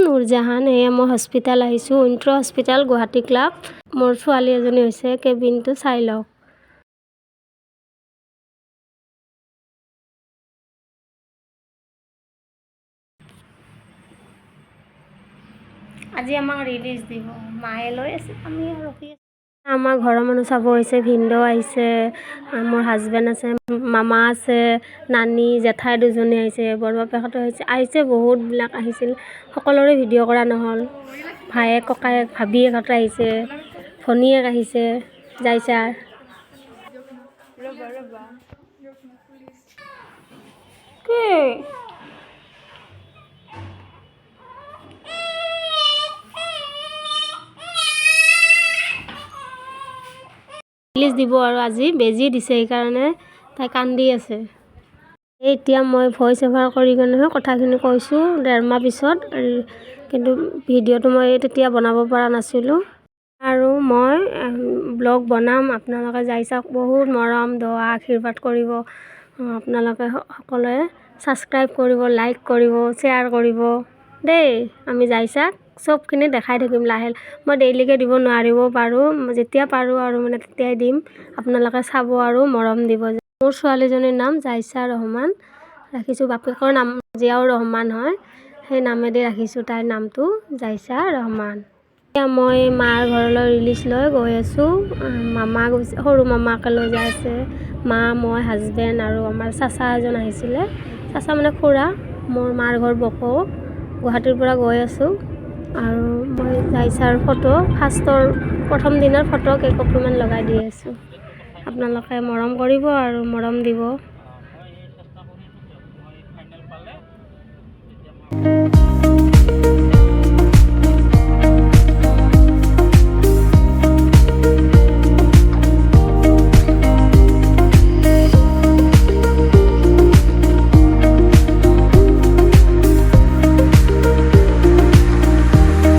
নুৰজাহান। এয়া মই হস্পিটেল আহিছোঁ, উইণ্ট্ৰ হস্পিটেল, গুৱাহাটী ক্লাব। মোৰ ছোৱালী এজনী হৈছে, কেবিনটো চাই লওক। আজি আমাক ৰিলিজ দিব, মায়ে লৈ আছে, আমি ৰখি আছোঁ। আমাৰ ঘৰৰ মানুহ চাব হৈছে, ভিনদেউ আহিছে, মোৰ হাজবেণ্ড আছে, মামা আছে, নানী জেঠাই দুজনী আহিছে, বৰবাপেকহঁতো আহিছে, বহুতবিলাক আহিছিল। সকলোৰে ভিডিঅ' কৰা নহ'ল। ভায়েক ককায়েক ভাবীয়েকহঁত আহিছে, ভনীয়েক আহিছে, যাইছাৰ কি ৰিলিজ দিব আৰু আজি বেজি দিছে, সেইকাৰণে তাই কান্দি আছে। এতিয়া মই ভইচ অভাৰ কৰি কিনেহে কথাখিনি কৈছোঁ 1.5 মাহ পিছত, কিন্তু ভিডিঅ'টো মই তেতিয়া বনাব পৰা নাছিলোঁ। আৰু মই ব্লগ বনাম, আপোনালোকে যাই চাওক। বহুত মৰম দোৱা আশীৰ্বাদ কৰিব আপোনালোকে সকলোৱে। ছাবস্ক্ৰাইব কৰিব, লাইক কৰিব, শ্বেয়াৰ কৰিব দেই। আমি যাই চাওক চবখিনি দেখাই থাকিম লাহে। মই ডেইলিকৈ দিব নোৱাৰিব পাৰোঁ, যেতিয়া পাৰোঁ আৰু মানে তেতিয়াই দিম। আপোনালোকে চাব আৰু মৰম দিব। মোৰ ছোৱালীজনীৰ নাম জাইছা ৰহমান ৰাখিছোঁ, বাপেকৰ নাম জিয়াউৰ ৰহমান হয়, সেই নামেদি ৰাখিছোঁ তাইৰ নামটো জাইছা ৰহমান। এতিয়া মই মাৰ ঘৰলৈ ৰিলিজ লৈ গৈ আছোঁ। মামা গৈছে, সৰু মামাকে লৈ যাই আছে। মা, মই, হাজবেণ্ড আৰু আমাৰ চাচা এজন আহিছিলে, চাচা মানে খুৰা। মোৰ মাৰ ঘৰ বকো, গুৱাহাটীৰ পৰা গৈ আছোঁ। আৰু মই জাইছাৰ ফটো, ফাৰ্ষ্টৰ প্ৰথম দিনৰ ফটো কেইকপিমান লগাই দি আছোঁ। আপোনালোকে মৰম কৰিব আৰু মৰম দিব।